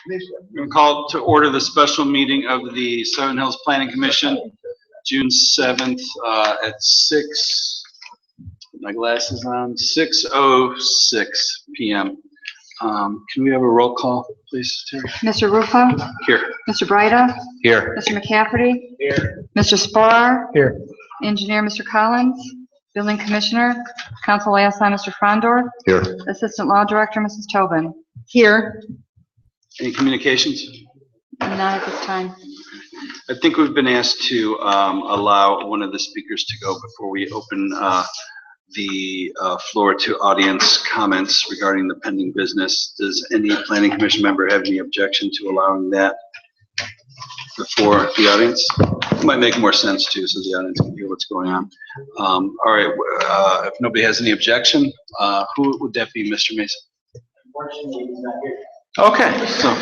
We're called to order the special meeting of the Seven Hills Planning Commission, June 7th at 6, put my glasses on, 6:06 p.m. Can we have a roll call, please, Terry? Mr. Rufo? Here. Mr. Breida? Here. Mr. McCafferty? Here. Mr. Sporar? Here. Engineer, Mr. Collins? Building Commissioner? Council Liaison, Mr. Frondor? Here. Assistant Law Director, Mrs. Tobin? Here. Any communications? Not at this time. I think we've been asked to allow one of the speakers to go before we open the floor to audience comments regarding the pending business. Does any planning commission member have any objection to allowing that before the audience? It might make more sense too, so the audience can hear what's going on. All right, if nobody has any objection, who would that be, Mr. Mason? Unfortunately, he's not here. Okay, so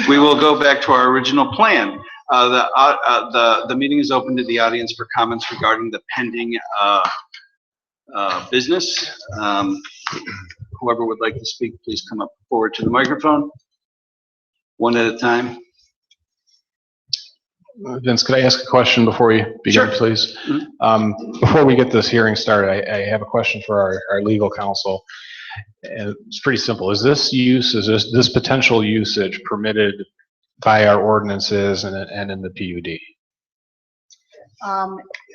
we will go back to our original plan. The meeting is open to the audience for comments regarding the pending business. Whoever would like to speak, please come up forward to the microphone, one at a time. Vince, could I ask a question before you begin, Sure. please? Mm-hmm. Before we get this hearing started, I have a question for our legal counsel. And it's pretty simple. Is this potential usage permitted by our ordinances and in the PUD?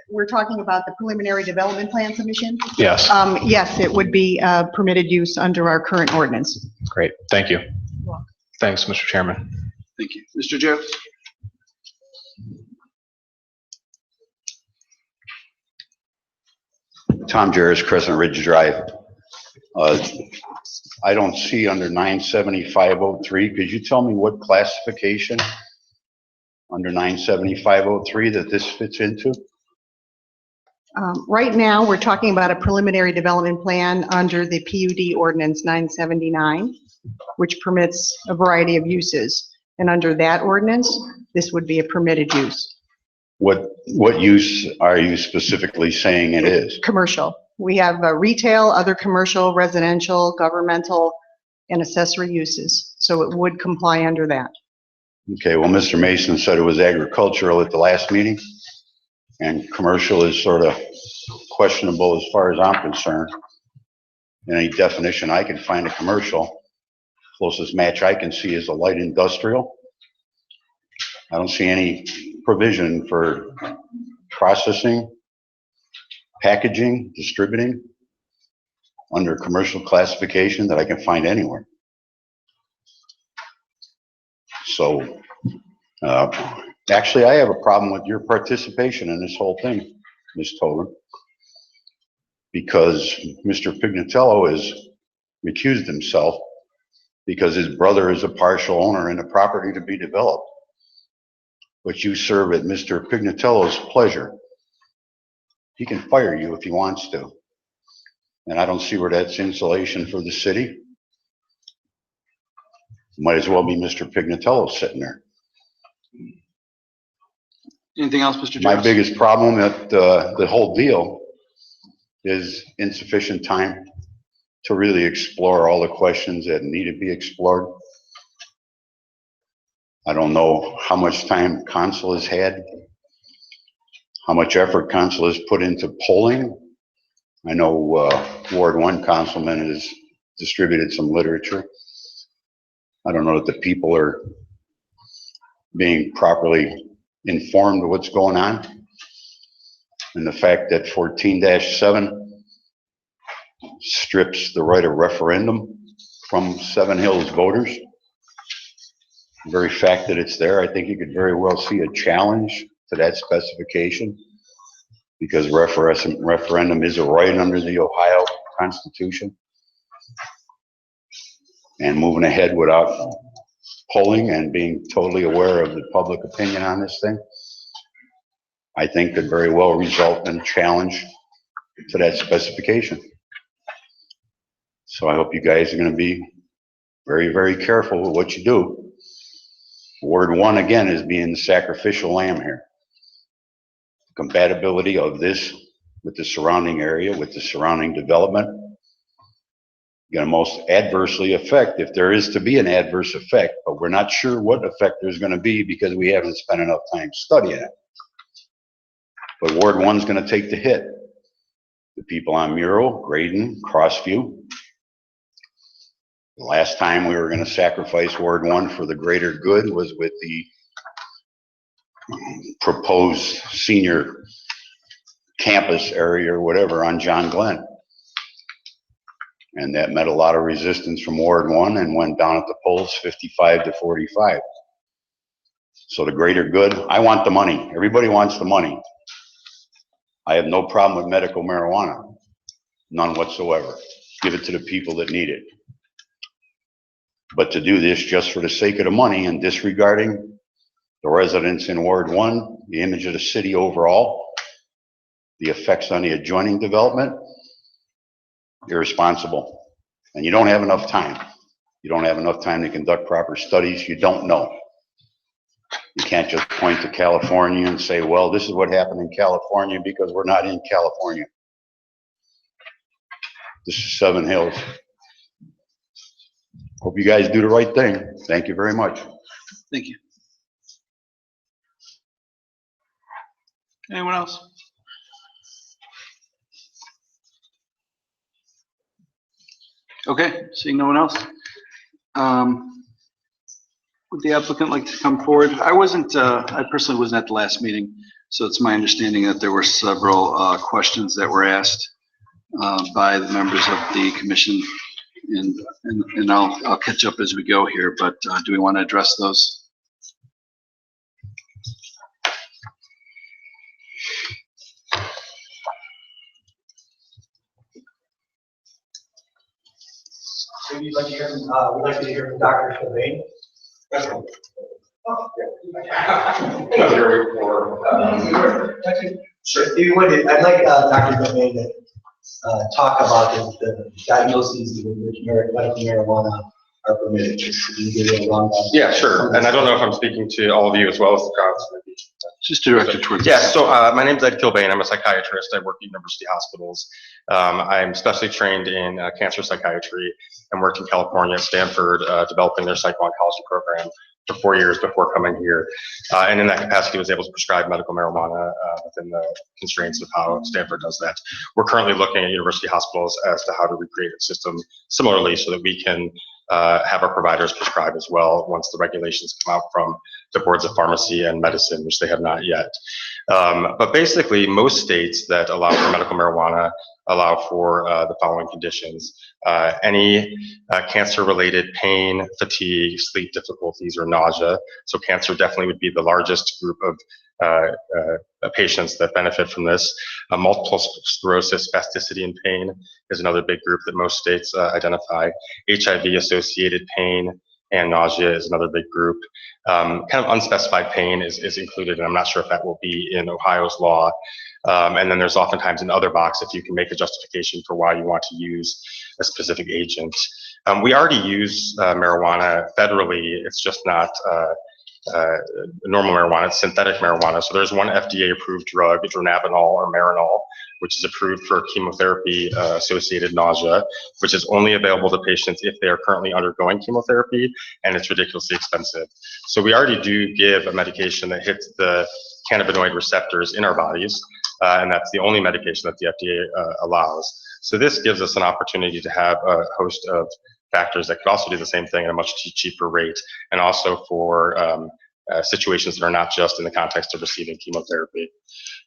We're talking about the preliminary development plan submission? Yes. Yes, it would be permitted use under our current ordinance. Great. Thank you. Thanks, Mr. Chairman. Thank you. Mr. Joe? Tom Jarris, Crescent Ridge Drive. I don't see under 97503. Could you tell me what classification under 97503 that this fits into? Right now, we're talking about a preliminary development plan under the PUD ordinance 979, which permits a variety of uses. And under that ordinance, this would be a permitted use. What use are you specifically saying it is? Commercial. We have retail, other commercial, residential, governmental, and accessory uses. So it would comply under that. Okay, well, Mr. Mason said it was agricultural at the last meeting, and commercial is sort of questionable as far as I'm concerned. In any definition I can find a commercial, closest match I can see is a light industrial. I don't see any provision for processing, packaging, distributing under commercial classification that I can find anywhere. So actually I have a problem with your participation in this whole thing, Ms. Tobin, because Mr. Pignatello has recused himself because his brother is a partial owner in the property to be developed. But you serve at Mr. Pignatello's pleasure. He can fire you if he wants to. And I don't see where that's insulation for the city. Might as well be Mr. Pignatello sitting there. Anything else, Mr. Jones? My biggest problem with the whole deal is insufficient time to really explore all the questions that need to be explored. I don't know how much time council has had, how much effort council has put into polling. I know Ward 1 councilman has distributed some literature. I don't know that the people are being properly informed of what's going on. And the fact that 14-7 strips the right of referendum from Seven Hills voters. The very fact that it's there, I think you could very well see a challenge to that specification, because referendum is a right under the Ohio Constitution. And moving ahead without polling and being totally aware of the public opinion on this thing, I think could very well result in a challenge to that specification. So I hope you guys are going to be very, very careful with what you do. Word 1 again is being the sacrificial lamb here. Compatibility of this with the surrounding area, with the surrounding development, going to most adversely affect, if there is to be an adverse effect, but we're not sure what effect there's going to be because we haven't spent enough time studying it. But Ward 1's going to take the hit. The people on Muro, Graydon, Crossview. The last time we were going to sacrifice Ward 1 for the greater good was with the proposed senior campus area or whatever on John Glenn. And that met a lot of resistance from Ward 1 and went down at the polls 55 to 45. So the greater good, I want the money. Everybody wants the money. I have no problem with medical marijuana. None whatsoever. Give it to the people that need it. But to do this just for the sake of the money and disregarding the residents in Ward 1, the image of the city overall, the effects on the adjoining development, irresponsible. And you don't have enough time. You don't have enough time to conduct proper studies. You don't know. You can't just point to California and say, well, this is what happened in California because we're not in California. This is Seven Hills. Hope you guys do the right thing. Thank you very much. Thank you. Anyone else? Okay, seeing no one else. Would the applicant like to come forward? I personally wasn't at the last meeting, so it's my understanding that there were several questions that were asked by the members of the commission, and I'll catch up as we go here, but do we want to address those? So we'd like to hear from Dr. Sylvain. Sure. If you would, I'd like Dr. Sylvain to talk about the diagnoses in which medical marijuana are permitted. Just to give you a rundown. Yeah, sure. And I don't know if I'm speaking to all of you as well as the crowd. So maybe. Just directed towards. Yeah, so my name's Ed Kilbane. I'm a psychiatrist. I work at university hospitals. I'm specially trained in cancer psychiatry and worked in California at Stanford developing their psycho-oncology program for 4 years before coming here. And in that capacity was able to prescribe medical marijuana within the constraints of how Stanford does that. We're currently looking at university hospitals as to how to recreate a system similarly so that we can have our providers prescribe as well once the regulations come out from the boards of pharmacy and medicine, which they have not yet. But basically, most states that allow for medical marijuana allow for the following conditions. Any cancer-related pain, fatigue, sleep difficulties, or nausea. So cancer definitely would be the largest group of patients that benefit from this. Multiple sclerosis, spasticity, and pain is another big group that most states identify. HIV-associated pain and nausea is another big group. Kind of unspecified pain is included, and I'm not sure if that will be in Ohio's law. And then there's oftentimes an other box if you can make a justification for why you want to use a specific agent. We already use marijuana federally. It's just not normal marijuana, it's synthetic marijuana. So there's one FDA-approved drug, dronabinol or Marinol, which is approved for chemotherapy-associated nausea, which is only available to patients if they are currently undergoing chemotherapy, and it's ridiculously expensive. So we already do give a medication that hits the cannabinoid receptors in our bodies, and that's the only medication that the FDA allows. So this gives us an opportunity to have a host of factors that could also do the same thing at a much cheaper rate, and also for situations that are not just in the context of receiving chemotherapy.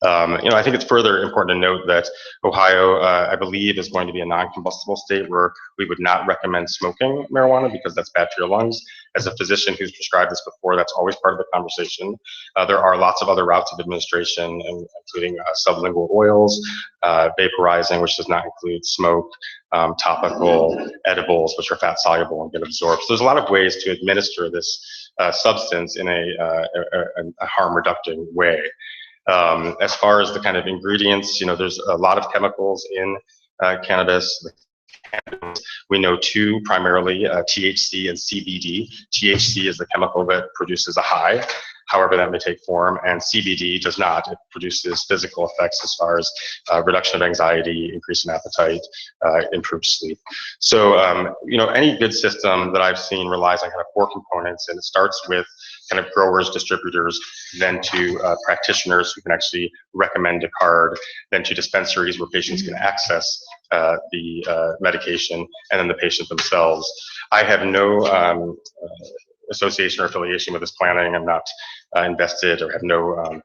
I think it's further important to note that Ohio, I believe, is going to be a non-combustible state where we would not recommend smoking marijuana because that's bad for your lungs. As a physician who's prescribed this before, that's always part of the conversation. There are lots of other routes of administration, including sublingual oils, vaporizing, which does not include smoke, topical, edibles, which are fat soluble and get absorbed. So there's a lot of ways to administer this substance in a harm reducing way. As far as the kind of ingredients, there's a lot of chemicals in cannabis. We know two primarily, THC and CBD. THC is the chemical that produces a high, however that may take form, and CBD does not. It produces physical effects as far as reduction of anxiety, increase in appetite, improved sleep. So, any good system that I've seen relies on kind of 4 components, and it starts with kind of growers, distributors, then to practitioners who can actually recommend a card, then to dispensaries where patients can access the medication, and then the patient themselves. I have no association or affiliation with this planning. I'm not invested or have no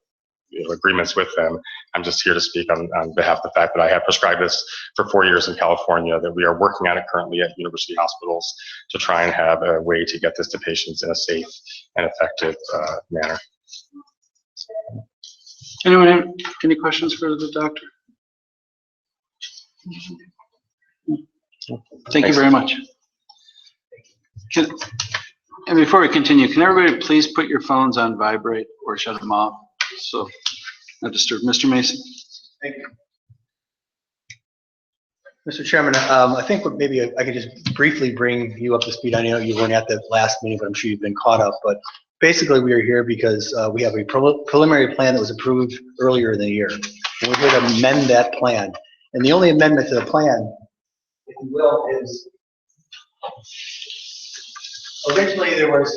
agreements with them. I'm just here to speak on behalf of the fact that I have prescribed this for 4 years in California, that we are working on it currently at university hospitals to try and have a way to get this to patients in a safe and effective manner. Anyone have any questions for the doctor? Thank you very much. And before we continue, can everybody please put your phones on vibrate or shut them off? So not disturb. Mr. Mason. Thank you. Mr. Chairman, I think maybe I could just briefly bring you up to speed. I know you weren't at the last meeting, but I'm sure you've been caught up. But basically, we are here because we have a preliminary plan that was approved earlier in the year. And we're here to amend that plan. And the only amendment to the plan, if you will, is originally there was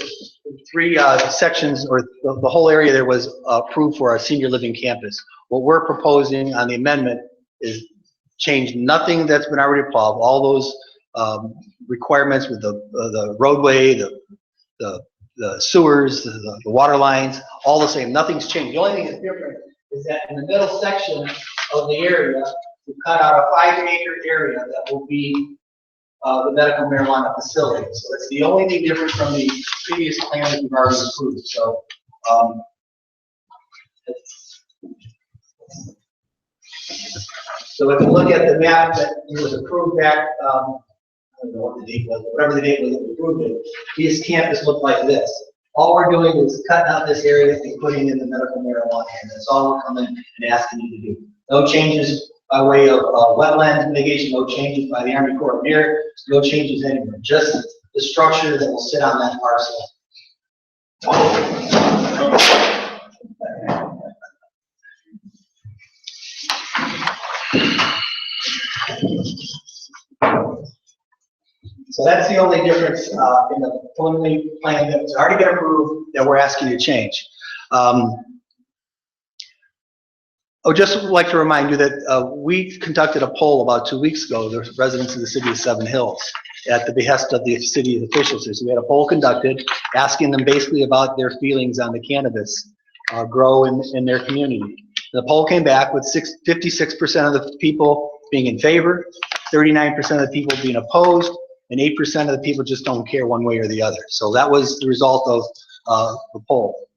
3 sections, or the whole area there was approved for our senior living campus. What we're proposing on the amendment is change nothing that's been already approved. All those requirements with the roadway, the sewers, the water lines, all the same. Nothing's changed. The only thing that's different is that in the middle section of the area, we cut out a 5-acre area that will be the medical marijuana facility. So it's the only thing different from the previous plan that we've already approved. So, so if you look at the map that was approved back, I don't know what the date was, whatever the date was that we approved it, this campus looked like this. All we're doing is cutting out this area and putting in the medical marijuana, and that's all we're coming and asking you to do. No changes by way of wetland mitigation, no changes by the Army Corps of Engineers, no changes anywhere, just the structure that will sit on that parcel. So that's the only difference in the preliminary plan that's already been approved that we're asking you to change. I would just like to remind you that we conducted a poll about 2 weeks ago, the residents of the city of Seven Hills, at the behest of the city officials. So we had a poll conducted asking them basically about their feelings on the cannabis grow in their community. The poll came back with 56% of the people being in favor, 39% of the people being opposed, and 8% of the people just don't care one way or the other. So that was the result of the poll.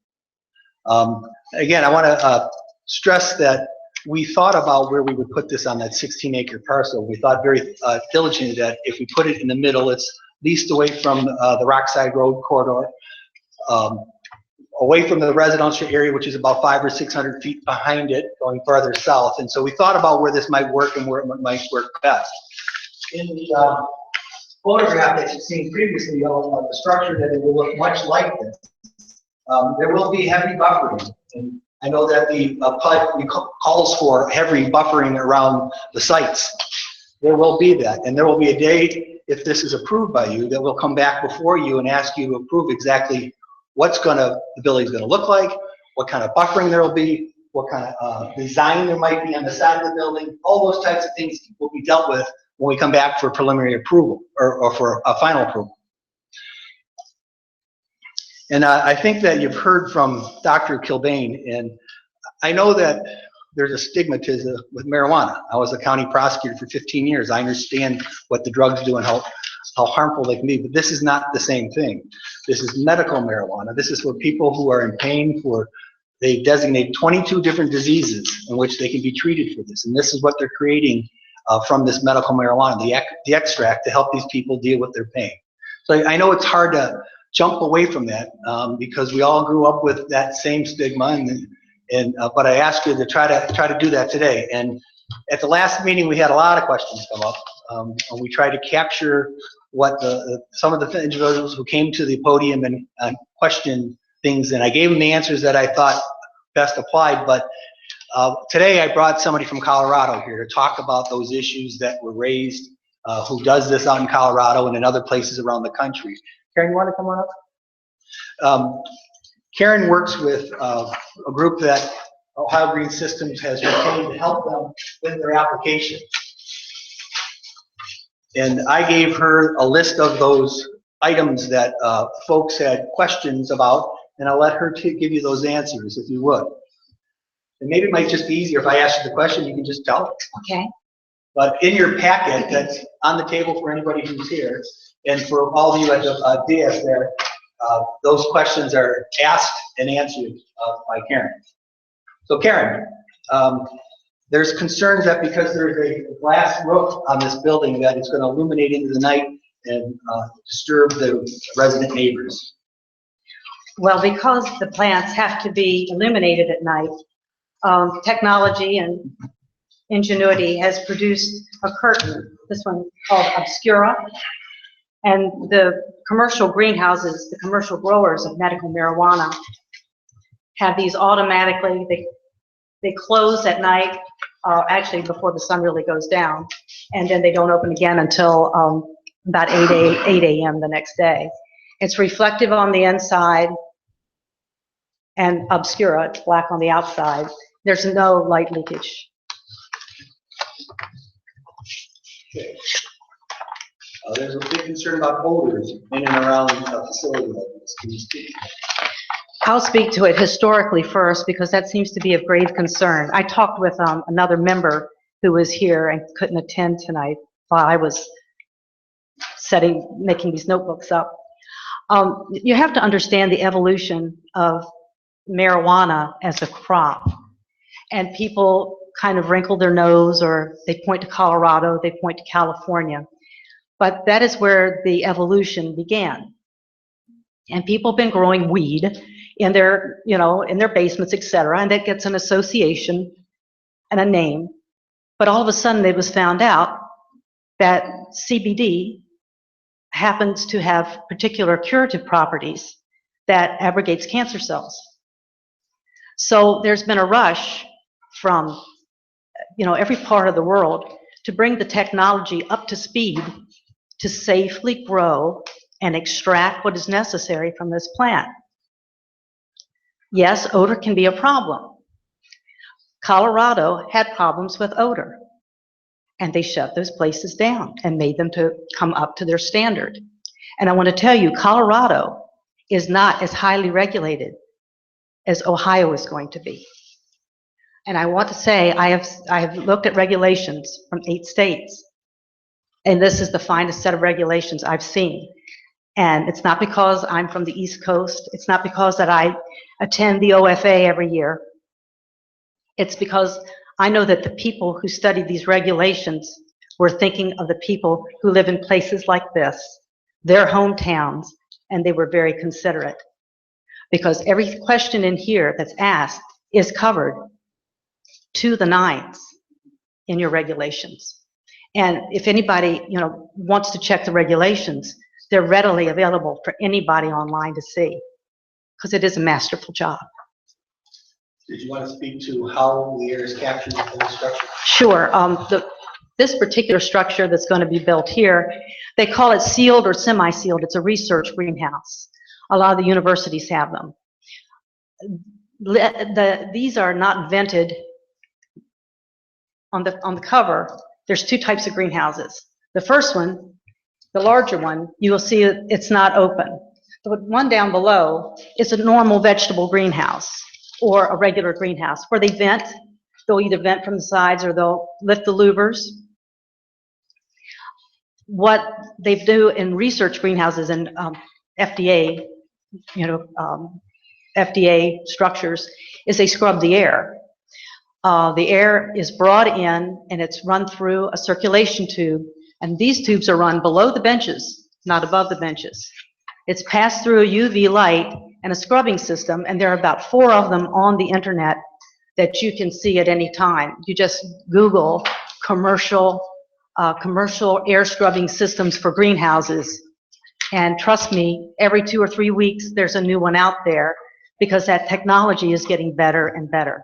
Again, I want to stress that we thought about where we would put this on that 16-acre parcel. We thought very diligently that if we put it in the middle, it's least away from the Rockside Road corridor, away from the residential area, which is about 500 or 600 feet behind it, going farther south. And so we thought about where this might work and where it might work best. In the photograph that you've seen previously of the structure, that it will look much like this. There will be heavy buffering. And I know that the PUD calls for heavy buffering around the sites. There will be that, and there will be a day, if this is approved by you, that will come back before you and ask you to approve exactly what's the building's gonna look like, what kind of buffering there will be, what kind of design there might be on the side of the building. All those types of things will be dealt with when we come back for preliminary approval or for a final approval. And I think that you've heard from Dr. Kilbane, and I know that there's a stigma with marijuana. I was a county prosecutor for 15 years. I understand what the drugs do and how harmful they can be, but this is not the same thing. This is medical marijuana. This is for people who are in pain they designate 22 different diseases in which they can be treated for this, and this is what they're creating from this medical marijuana, the extract, to help these people deal with their pain. So I know it's hard to jump away from that because we all grew up with that same stigma, but I asked you to try to do that today. And at the last meeting, we had a lot of questions come up, and we tried to capture what some of the individuals who came to the podium and questioned things, and I gave them the answers that I thought best applied, but today I brought somebody from Colorado here to talk about those issues that were raised, who does this out in Colorado and in other places around the country. Karen, you want to come on up? Karen works with a group that Ohio Green Systems has retained to help them with their application. And I gave her a list of those items that folks had questions about, and I'll let her give you those answers if you would. And maybe it might just be easier if I ask you the question, you can just tell it. Okay. But in your packet that's on the table for anybody who's here, and for all of you at the DS there, those questions are asked and answered by Karen. So Karen, there's concerns that because there's a glass roof on this building that it's going to illuminate into the night and disturb the resident neighbors. Well, because the plants have to be illuminated at night, technology and ingenuity has produced a curtain, this one called Obscura, and the commercial greenhouses, the commercial growers of medical marijuana have these automatically, they close at night, actually before the sun really goes down, and then they don't open again until about 8 a.m. the next day. It's reflective on the inside and Obscura, it's black on the outside. There's no light leakage. Okay. There's a big concern about odors in and around a facility like this. Can you speak? I'll speak to it historically first because that seems to be of grave concern. I talked with another member who was here and couldn't attend tonight while I was making these notebooks up. You have to understand the evolution of marijuana as a crop. And people kind of wrinkle their nose, or they point to Colorado, they point to California. But that is where the evolution began. And people have been growing weed in their, in their basements, etc., and that gets an association and a name. But all of a sudden it was found out that CBD happens to have particular curative properties that abrogates cancer cells. So there's been a rush from every part of the world to bring the technology up to speed to safely grow and extract what is necessary from this plant. Yes, odor can be a problem. Colorado had problems with odor, and they shut those places down and made them to come up to their standard. And I want to tell you, Colorado is not as highly regulated as Ohio is going to be. And I want to say I have looked at regulations from 8 states, and this is the finest set of regulations I've seen. And it's not because I'm from the East Coast. It's not because that I attend the OFA every year. It's because I know that the people who studied these regulations were thinking of the people who live in places like this, their hometowns, and they were very considerate. Because every question in here that's asked is covered to the nines in your regulations. And if anybody, wants to check the regulations, they're readily available for anybody online to see, because it is a masterful job. Did you want to speak to how the air is captured in the structure? Sure. This particular structure that's going to be built here, they call it sealed or semi-sealed. It's a research greenhouse. A lot of the universities have them. These are not vented on the cover. There's 2 types of greenhouses. The first one, the larger one, you will see it's not open. The one down below is a normal vegetable greenhouse or a regular greenhouse where they vent. They'll either vent from the sides or they'll lift the louvers. What they do in research greenhouses and FDA, FDA structures is they scrub the air. The air is brought in and it's run through a circulation tube, and these tubes are run below the benches, not above the benches. It's passed through a UV light and a scrubbing system, and there are about 4 of them on the internet that you can see at any time. You just Google commercial air scrubbing systems for greenhouses, and trust me, every 2 or 3 weeks there's a new one out there because that technology is getting better and better.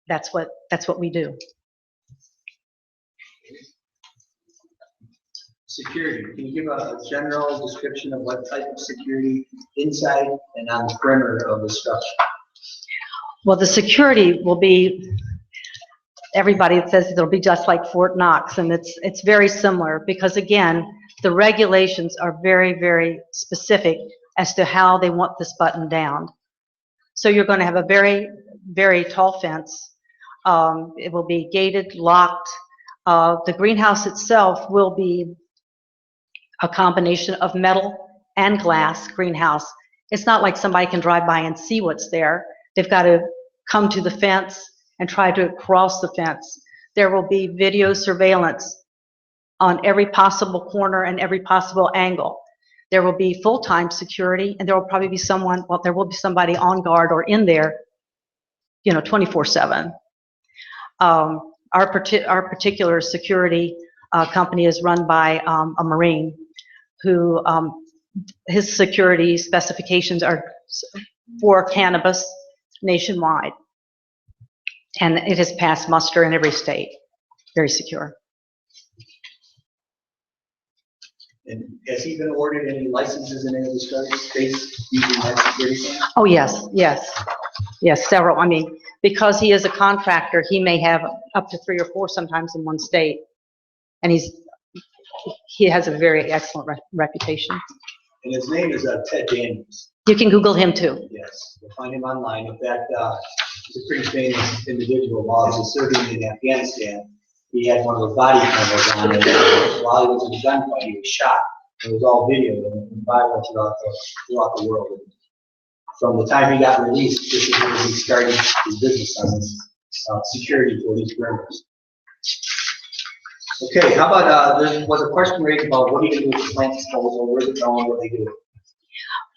That's what we do. Security, can you give a general description of what type of security inside and on the perimeter of the structure? Well, the security will be, everybody says it'll be just like Fort Knox, and it's very similar, because again, the regulations are very, very specific as to how they want this button down. So you're going to have a very, very tall fence. It will be gated, locked. The greenhouse itself will be a combination of metal and glass greenhouse. It's not like somebody can drive by and see what's there. They've got to come to the fence and try to cross the fence. There will be video surveillance on every possible corner and every possible angle. There will be full-time security, and there will probably be someone, well, there will be somebody on guard or in there, 24/7. Our particular security company is run by a Marine who, his security specifications are for cannabis nationwide. And it has passed muster in every state. Very secure. And has he been awarded any licenses in any of the states using that security plan? Oh, yes, yes. Yes, several. I mean, because he is a contractor, he may have up to 3 or 4 sometimes in one state. And he has a very excellent reputation. And his name is Ted Daniels. You can Google him too. Yes, you'll find him online. In fact, he's a pretty famous individual. While he was serving in Afghanistan, he had one of those body cameras on, and while he was in a gunfight, he was shot. It was all videoed and viral throughout the world. From the time he got released, this is when he started his business on this security for these perimeters. Okay, how about, there was a question raised about what do you do with the plant disposal, where's it going, what do they do?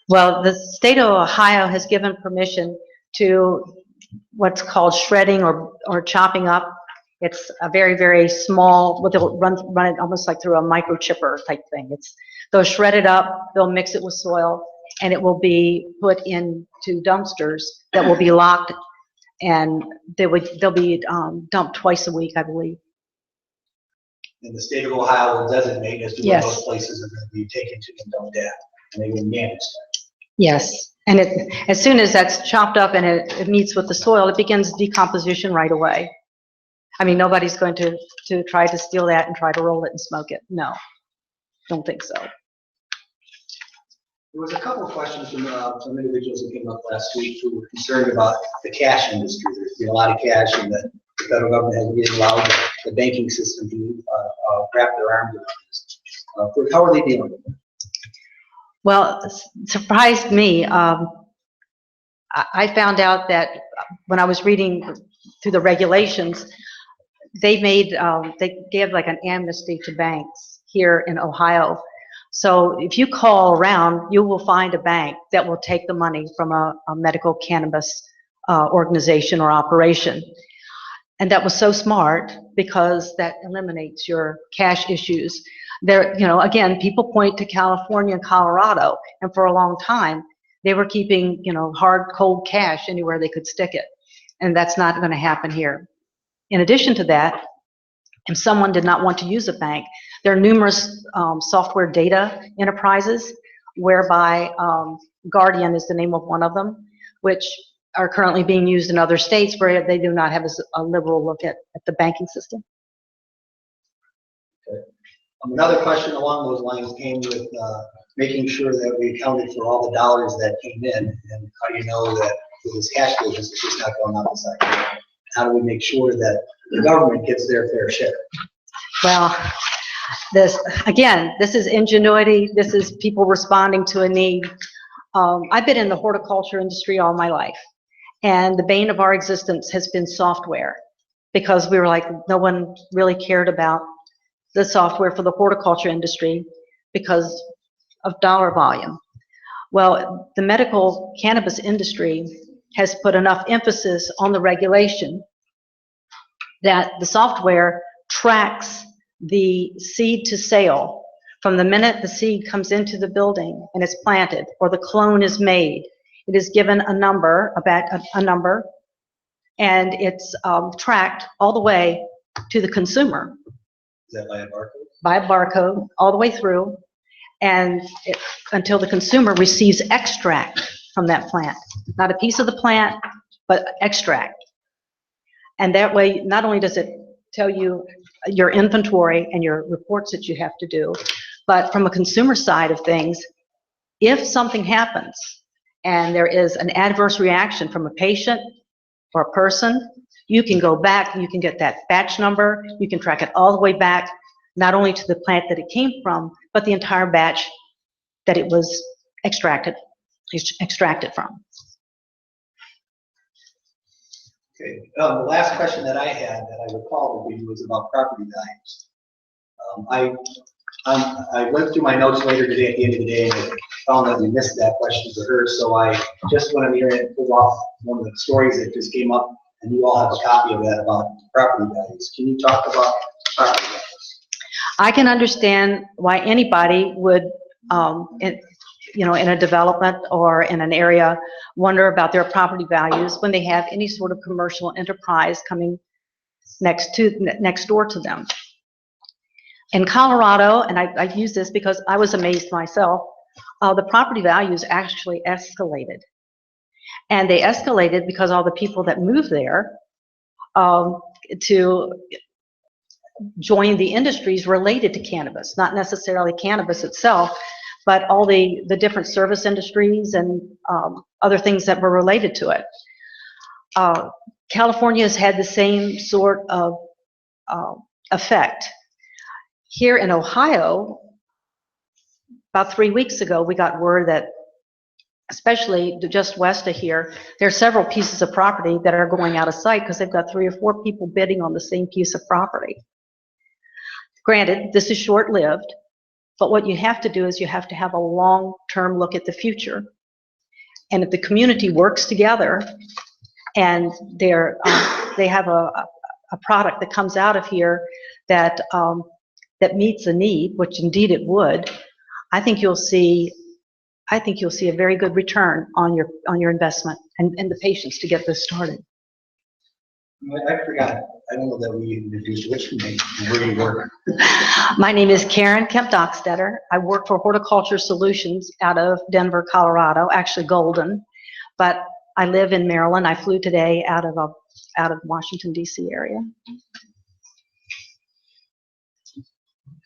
Well, the state of Ohio has given permission to what's called shredding or chopping up. It's a very, very small, they'll run it almost like through a microchipper type thing. They'll shred it up, they'll mix it with soil, and it will be put into dumpsters that will be locked, and they'll be dumped twice a week, I believe. And the state of Ohio will designate as to where Yes. those places are going to be taken to and dumped at, and they will manage that. Yes, and as soon as that's chopped up and it meets with the soil, it begins decomposition right away. I mean, nobody's going to try to steal that and try to roll it and smoke it. No, don't think so. There was a couple of questions from individuals that came up last week who were concerned about the cash industry. There's been a lot of cash, and the federal government has really allowed the banking system to wrap their arms around this. How are they dealing with it? Well, it surprised me. I found out that when I was reading through the regulations, they gave like an amnesty to banks here in Ohio. So if you call around, you will find a bank that will take the money from a medical cannabis organization or operation. And that was so smart because that eliminates your cash issues. There, again, people point to California and Colorado, and for a long time, they were keeping, hard, cold cash anywhere they could stick it. And that's not going to happen here. In addition to that, if someone did not want to use a bank, there are numerous software data enterprises whereby Guardian is the name of one of them, which are currently being used in other states where they do not have a liberal look at the banking system. Okay. Another question along those lines came with making sure that we accounted for all the dollars that came in, and how do you know that with this cash business, it's just not going out the side? How do we make sure that the government gets their fair share? Well, this is ingenuity. This is people responding to a need. I've been in the horticulture industry all my life, and the bane of our existence has been software, because we were like, no one really cared about the software for the horticulture industry because of dollar volume. Well, the medical cannabis industry has put enough emphasis on the regulation that the software tracks the seed to sale from the minute the seed comes into the building and it's planted or the clone is made. It is given a number, a number, and it's tracked all the way to the consumer Is that by a barcode? by a barcode all the way through, and until the consumer receives extract from that plant. Not a piece of the plant, but extract. And that way, not only does it tell you your inventory and your reports that you have to do, but from a consumer side of things, if something happens and there is an adverse reaction from a patient or a person, you can go back, you can get that batch number, you can track it all the way back, not only to the plant that it came from, but the entire batch that it was extracted from. Okay, the last question that I had that I recall would be was about property values. I went through my notes later today at the end of the day and I found that we missed that question for her, so I just went on here and pulled off one of the stories that just came up, and you all have a copy of that about property values. Can you talk about property values? I can understand why anybody would, in a development or in an area, wonder about their property values when they have any sort of commercial enterprise coming next door to them. In Colorado, and I use this because I was amazed myself, the property values actually escalated. And they escalated because all the people that moved there to join the industries related to cannabis, not necessarily cannabis itself, but all the different service industries and other things that were related to it. California has had the same sort of effect. Here in Ohio, about 3 weeks ago, we got word that, especially just west of here, there are several pieces of property that are going out of sight because they've got 3 or 4 people bidding on the same piece of property. Granted, this is short-lived, but what you have to do is you have to have a long-term look at the future. And if the community works together and they have a product that comes out of here that meets a need, which indeed it would, I think you'll see a very good return on your investment and the patience to get this started. I forgot. I don't know that we introduced what's your name and where you work. My name is Karen Kemp-Dockstetter. I work for Horticulture Solutions out of Denver, Colorado, actually Golden, but I live in Maryland. I flew today out of Washington, D.C. area.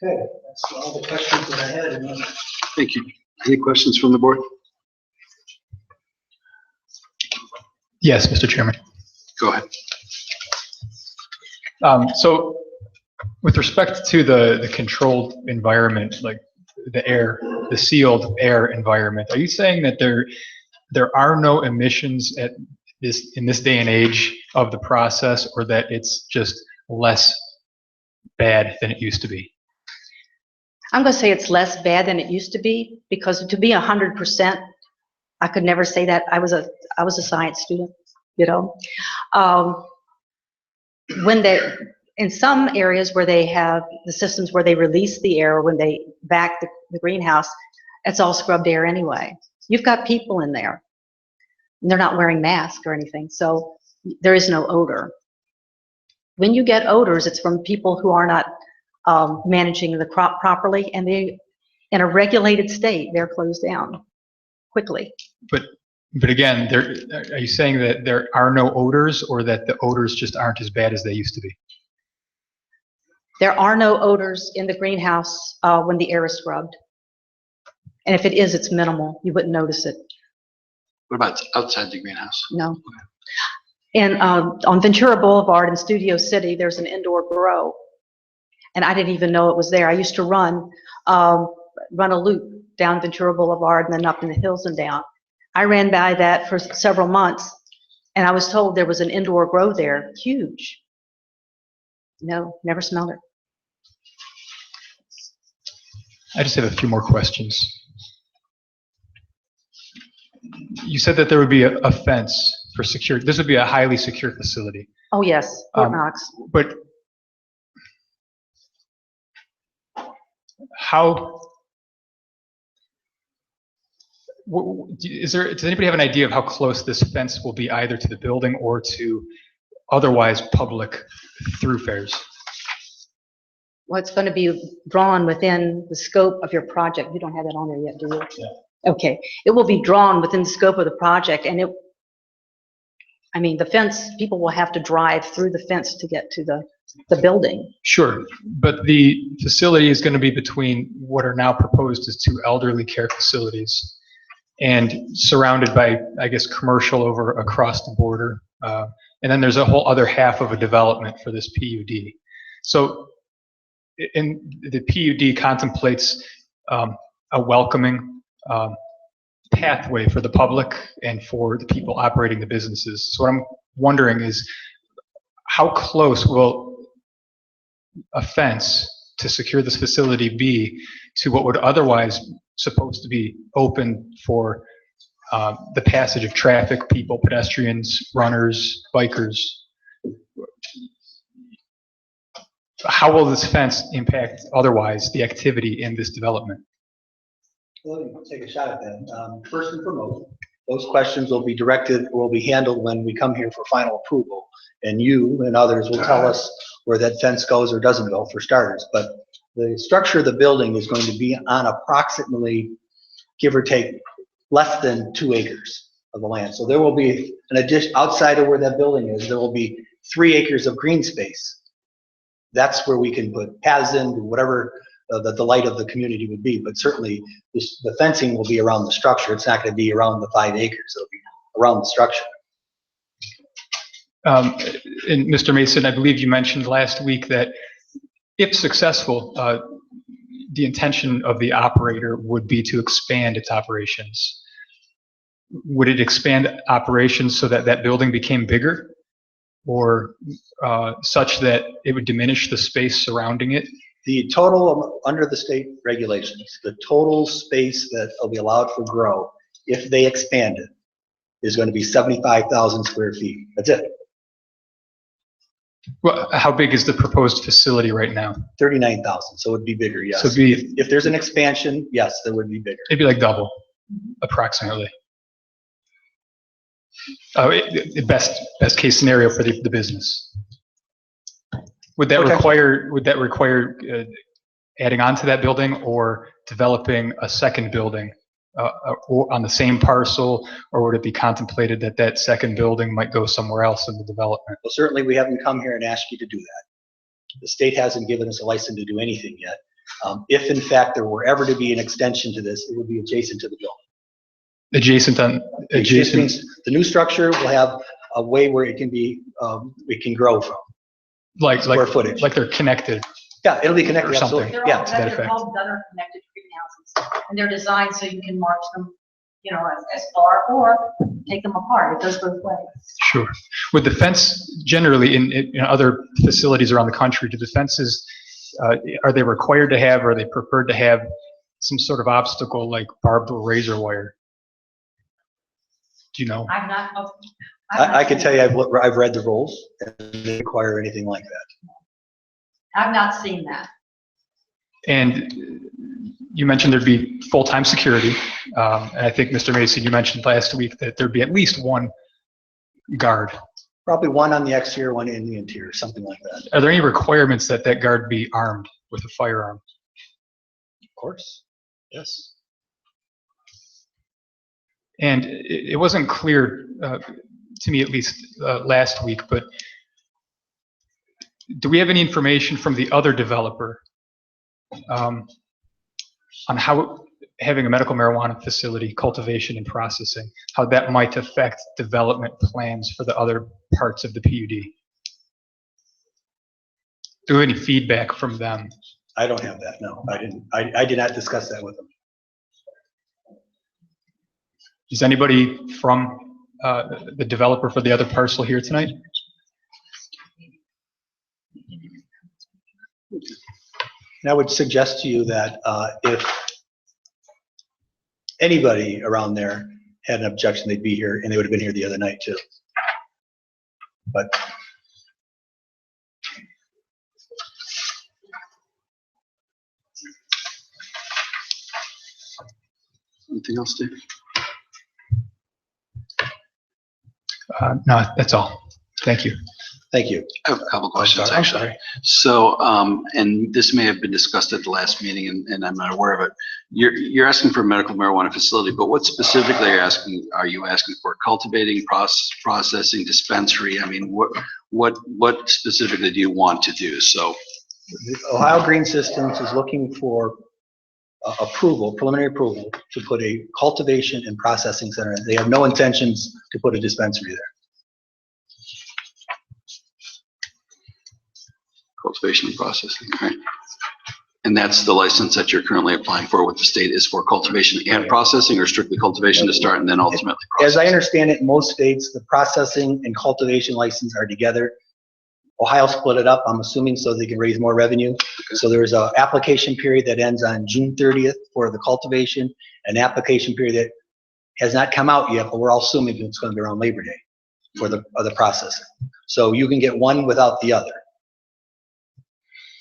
Okay, that's all the questions that I had. Thank you. Any questions from the board? Yes, Mr. Chairman. Go ahead. So with respect to the controlled environment, like the air, the sealed air environment, are you saying that there are no emissions in this day and age of the process, or that it's just less bad than it used to be? I'm going to say it's less bad than it used to be, because to be 100%, I could never say that. I was a science student, you know. In some areas where they have the systems where they release the air, when they back the greenhouse, it's all scrubbed air anyway. You've got people in there, and they're not wearing masks or anything, so there is no odor. When you get odors, it's from people who are not managing the crop properly, and they, in a regulated state, they're closed down quickly. But again, are you saying that there are no odors, or that the odors just aren't as bad as they used to be? There are no odors in the greenhouse when the air is scrubbed. And if it is, it's minimal. You wouldn't notice it. What about outside the greenhouse? No. And on Ventura Boulevard in Studio City, there's an indoor grow. And I didn't even know it was there. I used to run a loop down Ventura Boulevard and then up in the hills and down. I ran by that for several months, and I was told there was an indoor grow there, huge. No, never smelled it. I just have a few more questions. You said that there would be a fence for secure. This would be a highly secure facility. Oh, yes, Fort Knox. But how does anybody have an idea of how close this fence will be either to the building or to otherwise public thoroughfares? Well, it's going to be drawn within the scope of your project. You don't have that on there yet, do you? Yeah. Okay. It will be drawn within the scope of the project, and I mean, the fence, people will have to drive through the fence to get to the building. Sure, but the facility is going to be between what are now proposed as two elderly care facilities and surrounded by, I guess, commercial over across the border. And then there's a whole other half of a development for this PUD. So the PUD contemplates a welcoming pathway for the public and for the people operating the businesses. So what I'm wondering is, how close will a fence to secure this facility be to what would otherwise supposed to be open for the passage of traffic, people, pedestrians, runners, bikers? How will this fence impact otherwise the activity in this development? Let me take a shot at that. First and foremost, those questions will be handled when we come here for final approval. And you and others will tell us where that fence goes or doesn't go, for starters. But the structure of the building is going to be on approximately, give or take, less than 2 acres of the land. So there will be an addition outside of where that building is. There will be 3 acres of green space. That's where we can put paths in, whatever the delight of the community would be. But certainly the fencing will be around the structure. It's not going to be around the 5 acres. It'll be around the structure. And Mr. Mason, I believe you mentioned last week that if successful, the intention of the operator would be to expand its operations. Would it expand operations so that that building became bigger, or such that it would diminish the space surrounding it? The total, under the state regulations, the total space that will be allowed for grow, if they expand it, is going to be 75,000 square feet. That's it. Well, how big is the proposed facility right now? 39,000, so it'd be bigger, yes. So it'd be, If there's an expansion, yes, there would be bigger. it'd be like double, approximately. Best case scenario for the business. Would that require adding on to that building or developing a second building on the same parcel, or would it be contemplated that that second building might go somewhere else in the development? Well, certainly we haven't come here and asked you to do that. The state hasn't given us a license to do anything yet. If in fact there were ever to be an extension to this, it would be adjacent to the building. Adjacent. The new structure will have a way where it can be, it can grow from. Like square footage. Like they're connected. Yeah, it'll be connected, Or something. absolutely. Yeah. They're all gutter connected greenhouses, and they're designed so you can march them, you know, as far or take them apart. It goes both ways. Sure. With the fence, generally in other facilities around the country, do the fences, are they required to have, or are they preferred to have some sort of obstacle like barbed or razor wire? Do you know? I can tell you, I've read the rules, and they require anything like that. I've not seen that. And you mentioned there'd be full-time security. And I think, Mr. Mason, you mentioned last week that there'd be at least one guard. Probably one on the exterior, one in the interior, something like that. Are there any requirements that that guard be armed with a firearm? Of course, yes. And it wasn't clear, to me at least, last week, but do we have any information from the other developer on how having a medical marijuana facility, cultivation and processing, how that might affect development plans for the other parts of the PUD? Do we have any feedback from them? I don't have that, no. I did not discuss that with them. Is anybody from the developer for the other parcel here tonight? And I would suggest to you that if anybody around there had an objection, they'd be here, and they would have been here the other night too. But anything else, Dave? No, that's all. Thank you. Thank you. I have a couple questions, I'm actually. sorry. So, and this may have been discussed at the last meeting, and I'm not aware of it. You're asking for a medical marijuana facility, but what specifically are you asking for? Cultivating, processing, dispensary? I mean, what specifically do you want to do? So, Ohio Green Systems is looking for preliminary approval to put a cultivation and processing center in. They have no intentions to put a dispensary there. cultivation and processing, all right. And that's the license that you're currently applying for with the state is for cultivation and processing, or strictly cultivation to start and then ultimately As I processing? understand it, in most states, the processing and cultivation license are together. Ohio split it up, I'm assuming, so they can raise more revenue. So there's an application period that ends on June 30th for the cultivation, an application period that has not come out yet, but we're all assuming it's going to be around Labor Day for the processing. So you can get one without the other.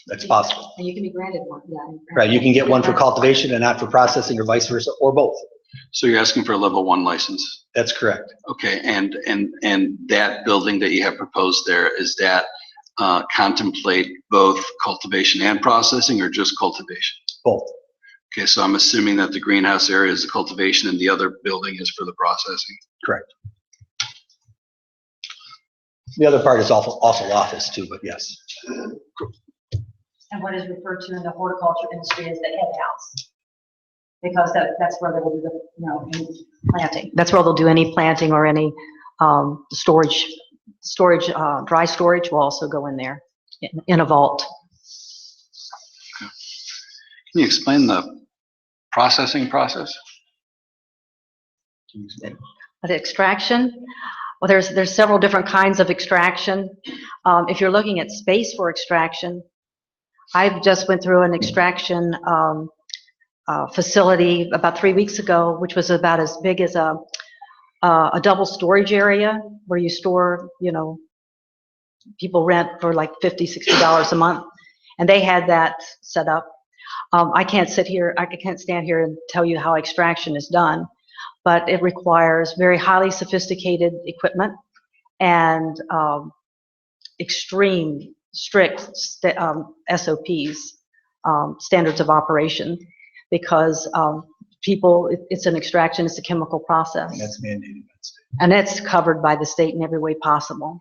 That's possible. And you can be granted one, yeah. Right, you can get one for cultivation and not for processing, or vice versa, or both. So you're asking for a level 1 license? That's correct. Okay, and that building that you have proposed there, is that contemplate both cultivation and processing, or just cultivation? Both. Okay, so I'm assuming that the greenhouse area is the cultivation and the other building is for the processing? Correct. The other part is also office too, but yes. And what is referred to in the horticulture industry as the head house. Because that's where they will do the, any planting. That's where they'll do any planting or any storage, dry storage will also go in there, in a vault. Can you explain the processing process? The extraction, well, there's several different kinds of extraction. If you're looking at space for extraction, I just went through an extraction facility about 3 weeks ago, which was about as big as a double storage area where you store, people rent for like $50, $60 a month, and they had that set up. I can't stand here and tell you how extraction is done, but it requires very highly sophisticated equipment and extreme strict SOPs, standards of operation, because it's an extraction, it's a chemical process. And that's mandated by the state. And it's covered by the state in every way possible.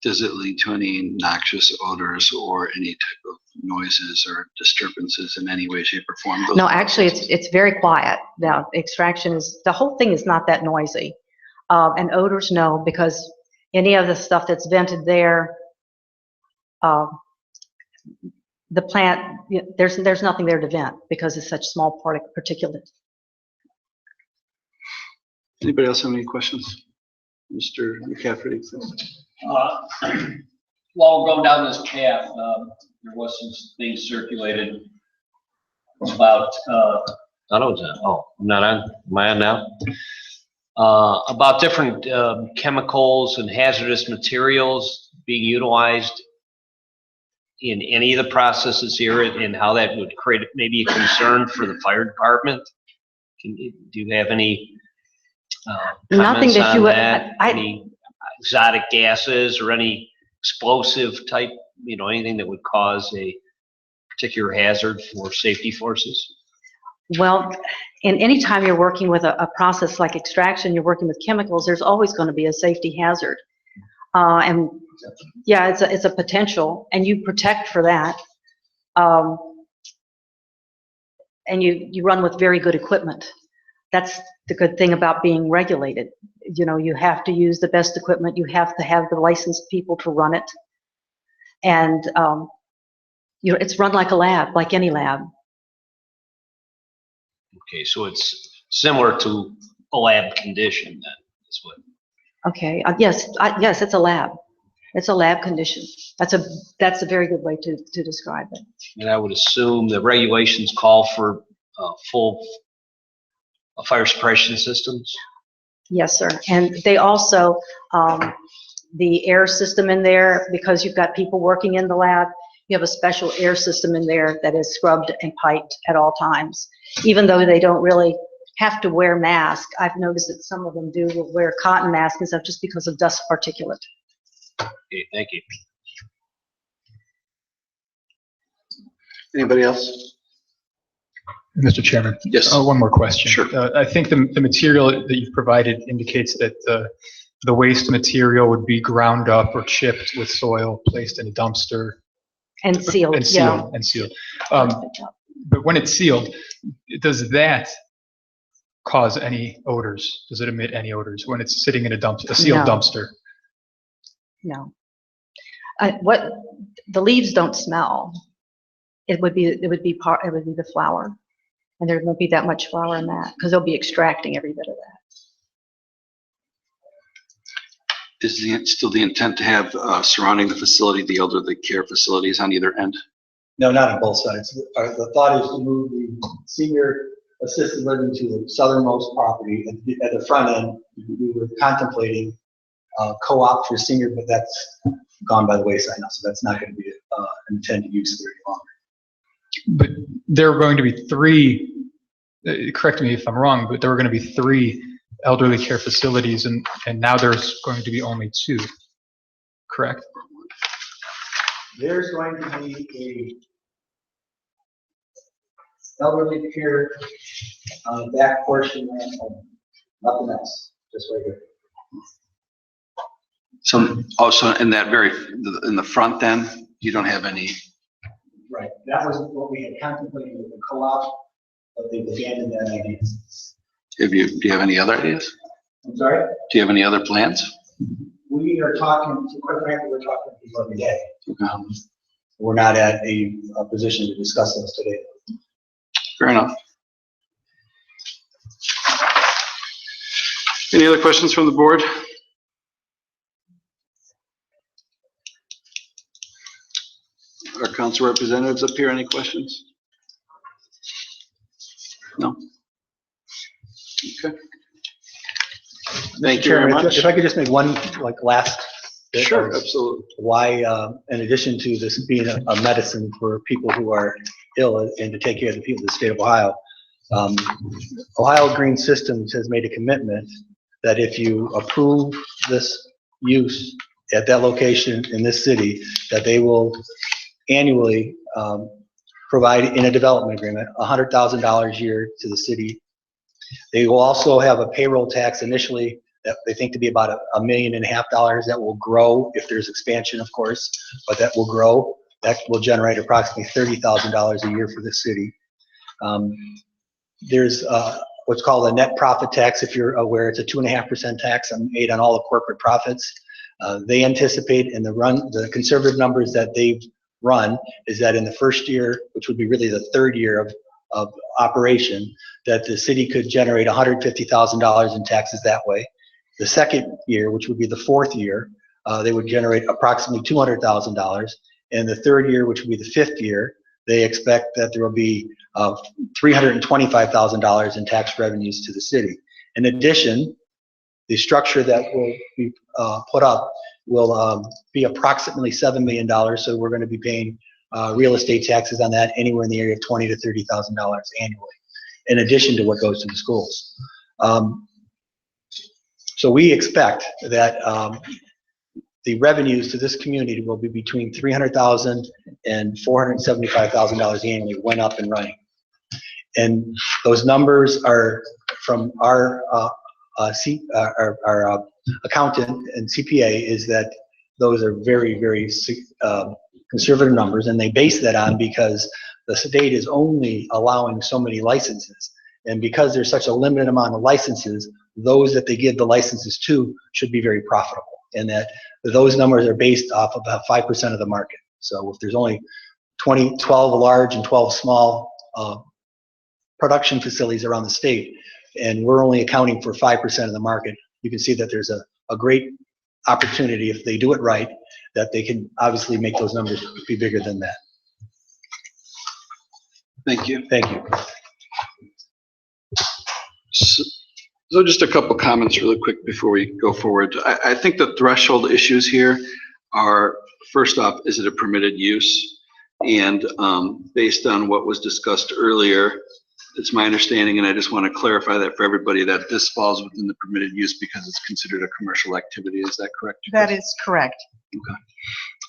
Does it lead to any noxious odors or any type of noises or disturbances in any way, shape, or form? No, actually, it's very quiet. Now, extraction the whole thing is not that noisy. And odors, no, because any of the stuff that's vented there, the plant, there's nothing there to vent because it's such small particulate. Anybody else have any questions? Mr. McCafferty, please. While we're going down this path, there was some things circulated about, I'm not on, am I on now? About different chemicals and hazardous materials being utilized in any of the processes here, and how that would create maybe a concern for the fire department. Do you have any Nothing comments that you on would, that? Any exotic gases or any explosive type, anything that would cause a particular hazard for safety forces? well, in any time you're working with a process like extraction, you're working with chemicals, there's always going to be a safety hazard. And yeah, it's a potential, and you protect for that. And you run with very good equipment. That's the good thing about being regulated. You have to use the best equipment. You have to have the licensed people to run it. And, it's run like a lab, like any lab. Okay, so it's similar to a lab condition then, is what? Okay, yes, it's a lab. It's a lab condition. That's a very good way to describe it. And I would assume the regulations call for full fire suppression systems? Yes, sir. And they also, the air system in there, because you've got people working in the lab, you have a special air system in there that is scrubbed and piped at all times. Even though they don't really have to wear masks. I've noticed that some of them do will wear cotton masks and stuff just because of dust particulate. Okay, thank you. Anybody else? Mr. Chairman? Yes. One more question. Sure. I think the material that you provided indicates that the waste material would be ground up or chipped with soil, placed in a dumpster. And sealed, And yeah. sealed, and sealed. But when it's sealed, does that cause any odors? Does it emit any odors when it's sitting in a sealed No. dumpster? No. What, the leaves don't smell. It would be the flour. And there won't be that much flour in that because they'll be extracting every bit of that. Is still the intent to have surrounding the facility, the elderly care facilities on either end? No, not on both sides. The thought is to move the senior assisted living to the southernmost property. At the front end, we were contemplating co-op for senior, but that's gone by the wayside now, so that's not going to be an intended use very long. But there are going to be three, correct me if I'm wrong, but there were going to be three elderly care facilities, and now there's going to be only two, correct? There's going to be a elderly care on the back portion of nothing else, just right here. So also in that in the front then, you don't have any? Right, that was what we had contemplated with the co-op, but they've abandoned that idea. Do you have any other ideas? I'm sorry? Do you have any other plans? We are talking, quite frankly, we're talking to people every day. We're not at a position to discuss those today. Fair enough. Any other questions from the board? Our council representatives up here, any questions? No? Okay. Thank you very Chairman, much. if I could just make one last bit Sure, of absolutely. why, in addition to this being a medicine for people who are ill and to take care of the people of the state of Ohio, Ohio Green Systems has made a commitment that if you approve this use at that location in this city, that they will annually provide in a development agreement $100,000 a year to the city. They will also have a payroll tax initially that they think to be about $1.5 million that will grow if there's expansion, of course, but that will grow. That will generate approximately $30,000 a year for the city. There's what's called a net profit tax, if you're aware. It's a 2.5% tax made on all the corporate profits. They anticipate in the conservative numbers that they've run is that in the first year, which would be really the third year of operation, that the city could generate $150,000 in taxes that way. The second year, which would be the fourth year, they would generate approximately $200,000. And the third year, which would be the fifth year, they expect that there will be $325,000 in tax revenues to the city. In addition, the structure that will be put up will be approximately $7 million, so we're going to be paying real estate taxes on that anywhere in the area of $20,000 to $30,000 annually, in addition to what goes to the schools. So we expect that the revenues to this community will be between $300,000 and $475,000 annually when up and running. And those numbers are from our accountant and CPA, is that those are very, very conservative numbers, and they base that on because the state is only allowing so many licenses. And because there's such a limited amount of licenses, those that they give the licenses to should be very profitable. And that those numbers are based off of about 5% of the market. So if there's only 12 large and 12 small production facilities around the state, and we're only accounting for 5% of the market, you can see that there's a great opportunity, if they do it right, that they can obviously make those numbers be bigger than that. Thank you. Thank you. So just a couple comments really quick before we go forward. I think the threshold issues here are, first off, is it a permitted use? And based on what was discussed earlier, it's my understanding, and I just want to clarify that for everybody, that this falls within the permitted use because it's considered a commercial activity. Is that correct? That is correct. Okay.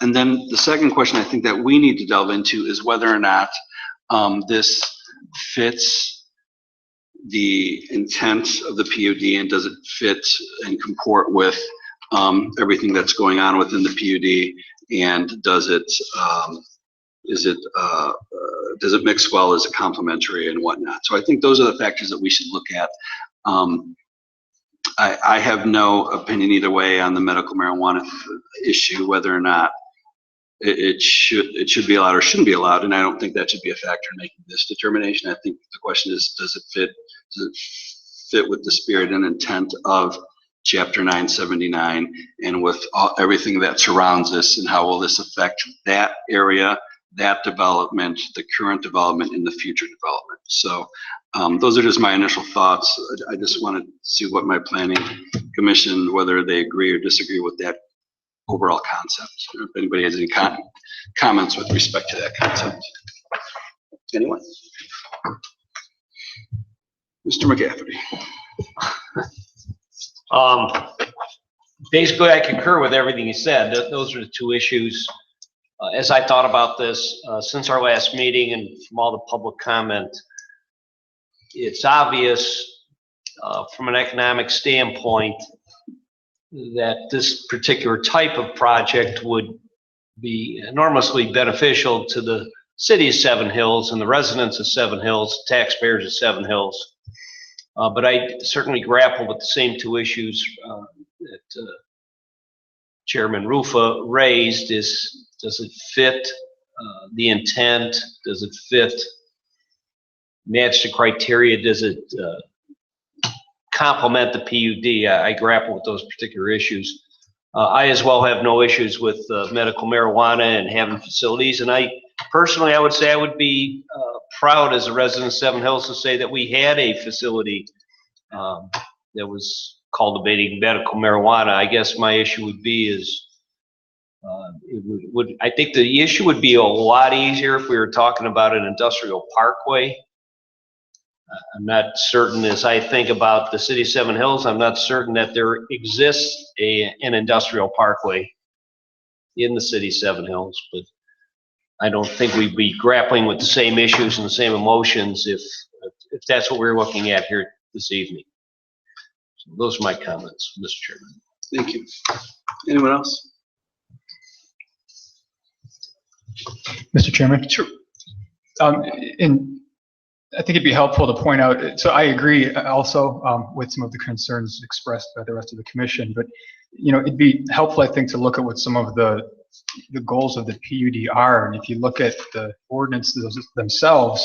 And then the second question I think that we need to delve into is whether or not this fits the intent of the PUD, and does it fit and comport with everything that's going on within the PUD, and does it does it mix well, is it complementary and whatnot? So I think those are the factors that we should look at. I have no opinion either way on the medical marijuana issue, whether or not it should be allowed or shouldn't be allowed, and I don't think that should be a factor in making this determination. I think the question is, does it fit with the spirit and intent of Chapter 979, and with everything that surrounds this, and how will this affect that area, that development, the current development, and the future development? So those are just my initial thoughts. I just want to see what my planning commission, whether they agree or disagree with that overall concept. If anybody has any comments with respect to that concept. Anyone? Mr. McCafferty. Basically, I concur with everything you said. Those are the two issues. As I thought about this since our last meeting and from all the public comment, it's obvious from an economic standpoint that this particular type of project would be enormously beneficial to the city of Seven Hills and the residents of Seven Hills, taxpayers of Seven Hills. But I certainly grapple with the same two issues that Chairman Rufa raised. Does it fit the intent? Does it fit, match the criteria? Does it complement the PUD? I grapple with those particular issues. I as well have no issues with medical marijuana and having facilities. And I personally, I would say I would be proud as a resident of Seven Hills to say that we had a facility that was cultivating medical marijuana. I guess my issue would be is I think the issue would be a lot easier if we were talking about an industrial parkway. I'm not certain, as I think about the city of Seven Hills, I'm not certain that there exists an industrial parkway in the city of Seven Hills, but I don't think we'd be grappling with the same issues and the same emotions if that's what we're looking at here this evening. So those are my comments, Mr. Chairman. Thank you. Anyone else? Mr. Chairman? Sure. I think it'd be helpful to point out, so I agree also with some of the concerns expressed by the rest of the commission, but it'd be helpful, I think, to look at what some of the goals of the PUD are. And if you look at the ordinances themselves,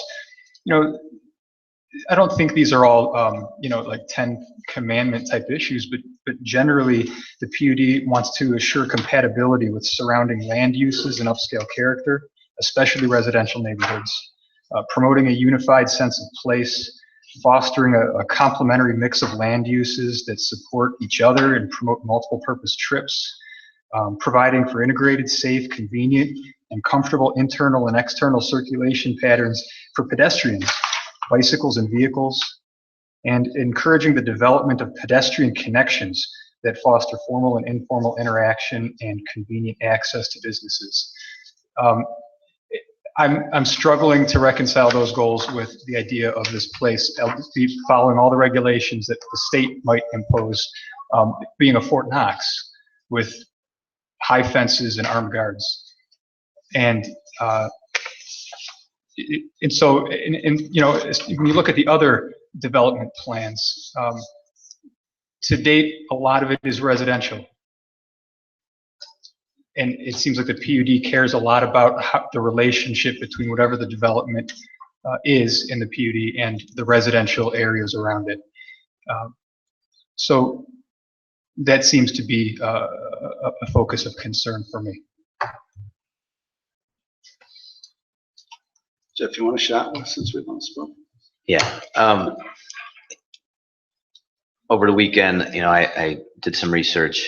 I don't think these are all, like 10 commandment type issues, but generally the PUD wants to assure compatibility with surrounding land uses and upscale character, especially residential neighborhoods, promoting a unified sense of place, fostering a complementary mix of land uses that support each other and promote multiple purpose trips, providing for integrated, safe, convenient, and comfortable internal and external circulation patterns for pedestrians, bicycles, and vehicles, and encouraging the development of pedestrian connections that foster formal and informal interaction and convenient access to businesses. I'm struggling to reconcile those goals with the idea of this place following all the regulations that the state might impose, being a Fort Knox with high fences and armed guards. And so, when you look at the other development plans, to date, a lot of it is residential. And it seems like the PUD cares a lot about the relationship between whatever the development is in the PUD and the residential areas around it. So that seems to be a focus of concern for me. Jeff, you want a shot since we've both spoken? Yeah. Over the weekend, I did some research,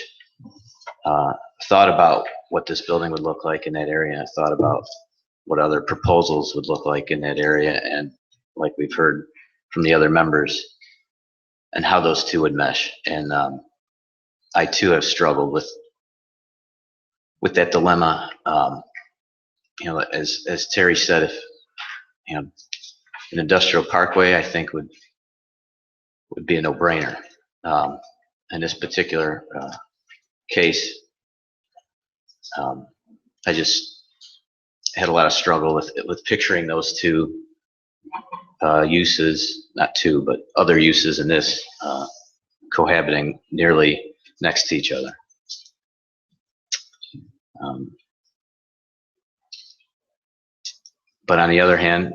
thought about what this building would look like in that area. I thought about what other proposals would look like in that area. And like we've heard from the other members and how those two would mesh. And I too have struggled with that dilemma. You know, as Terry said, if, you know, an industrial parkway, I think would be a no-brainer. In this particular case, I just had a lot of struggle with picturing those two uses, not two, but other uses in this cohabiting nearly next to each other. But on the other hand,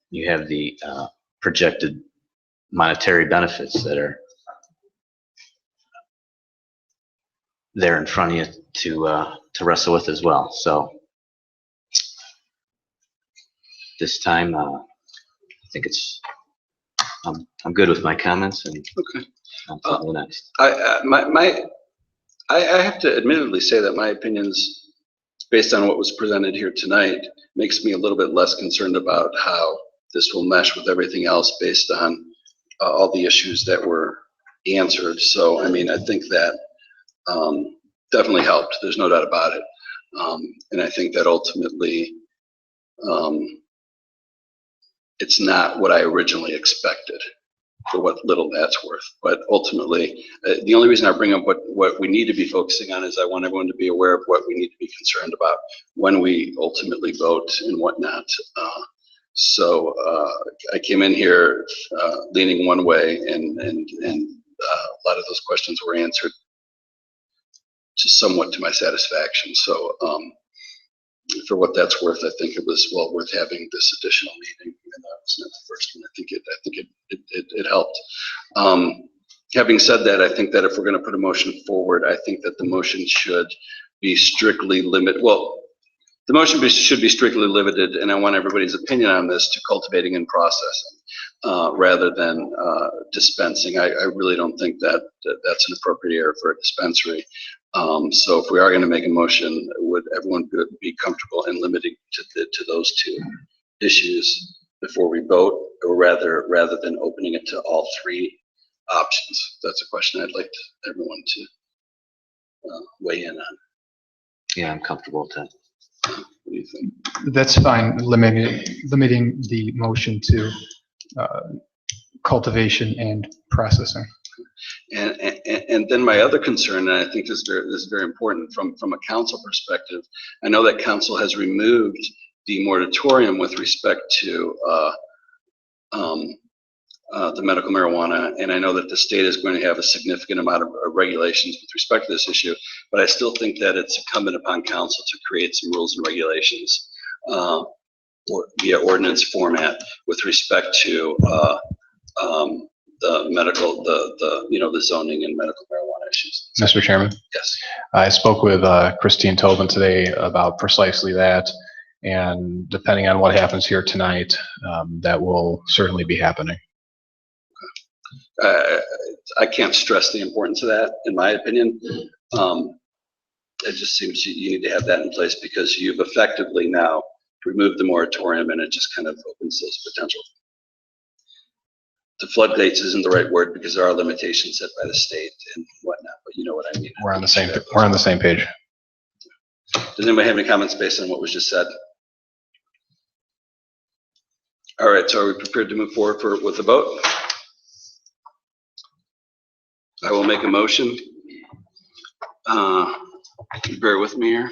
you have the projected monetary benefits that are there in front of you to wrestle with as well. So this time, I think I'm good with my comments, and Okay. on to the next. I have to admittedly say that my opinions, based on what was presented here tonight, makes me a little bit less concerned about how this will mesh with everything else based on all the issues that were answered. So, I mean, I think that definitely helped. There's no doubt about it. And I think that ultimately, it's not what I originally expected, for what little that's worth. But ultimately, the only reason I bring up what we need to be focusing on is I want everyone to be aware of what we need to be concerned about when we ultimately vote and whatnot. So I came in here leaning one way, and a lot of those questions were answered just somewhat to my satisfaction. So for what that's worth, I think it was well worth having this additional meeting. And that was not the first one. I think it helped. Having said that, I think that if we're going to put a motion forward, I think that the motion should be strictly limited. Well, the motion should be strictly limited, and I want everybody's opinion on this, to cultivating and processing rather than dispensing. I really don't think that that's an appropriate area for a dispensary. So if we are going to make a motion, would everyone be comfortable in limiting to those two issues before we vote, or rather than opening it to all three options? That's a question I'd like everyone to weigh in on. Yeah, I'm comfortable with that. What do you think? That's fine, limiting the motion to cultivation and processing. And then my other concern, and I think this is very important from a council perspective, I know that council has removed the moratorium with respect to the medical marijuana, and I know that the state is going to have a significant amount of regulations with respect to this issue, but I still think that it's incumbent upon council to create some rules and regulations or via ordinance format with respect to the medical, the zoning and medical marijuana issues. Mr. Chairman, Yes. I spoke with Christine Tobin today about precisely that, and depending on what happens here tonight, that will certainly be happening. I can't stress the importance of that, in my opinion. It just seems you need to have that in place, because you've effectively now removed the moratorium, and it just kind of opens those potential. The floodgates isn't the right word, because there are limitations set by the state and whatnot, but you know what I mean. We're on the same page. Does anybody have any comments based on what was just said? All right, so are we prepared to move forward with the vote? I will make a motion. Bear with me here.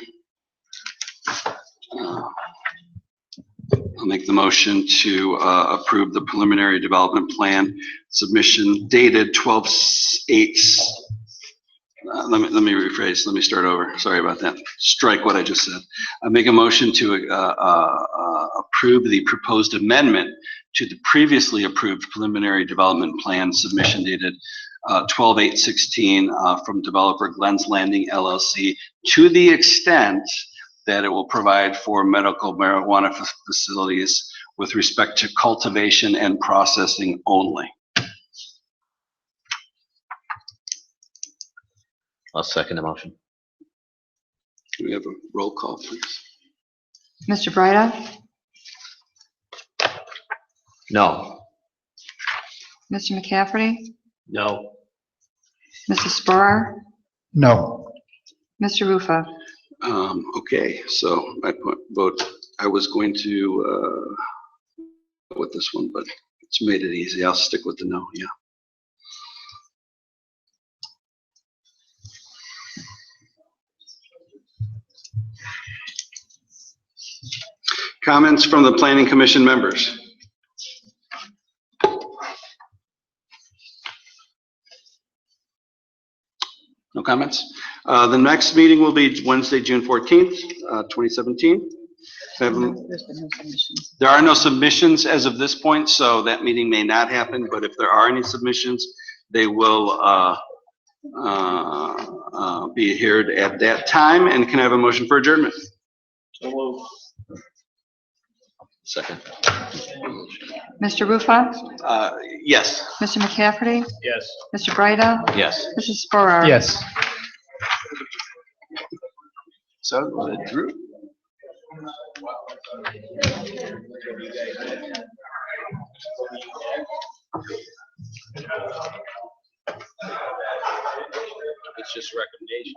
I'll make the motion to approve the preliminary development plan submission dated 12/8. Let me rephrase. Let me start over. Sorry about that. Strike what I just said. I make a motion to approve the proposed amendment to the previously approved preliminary development plan submission dated 12/8/16 from developer Glenn's Landing LLC, to the extent that it will provide for medical marijuana facilities with respect to cultivation and processing only. I'll second the motion. Can we have a roll call, please? Mr. Breida? No. Mr. McCafferty? No. Mrs. Sprar? No. Mr. Ruffo? Okay, so my vote, I was going to, with this one, but it's made it easy. I'll stick with the no, yeah. Comments from the Planning Commission members? No comments? The next meeting will be Wednesday, June 14th, 2017. There are no submissions as of this point, so that meeting may not happen, but if there are any submissions, they will be heard at that time. And can I have a motion for adjournment? Second. Mr. Ruffo? Yes. Mr. McCafferty? Yes. Mr. Brighto? Yes. Mrs. Sprar? Yes. So, Drew? It's just recommendation.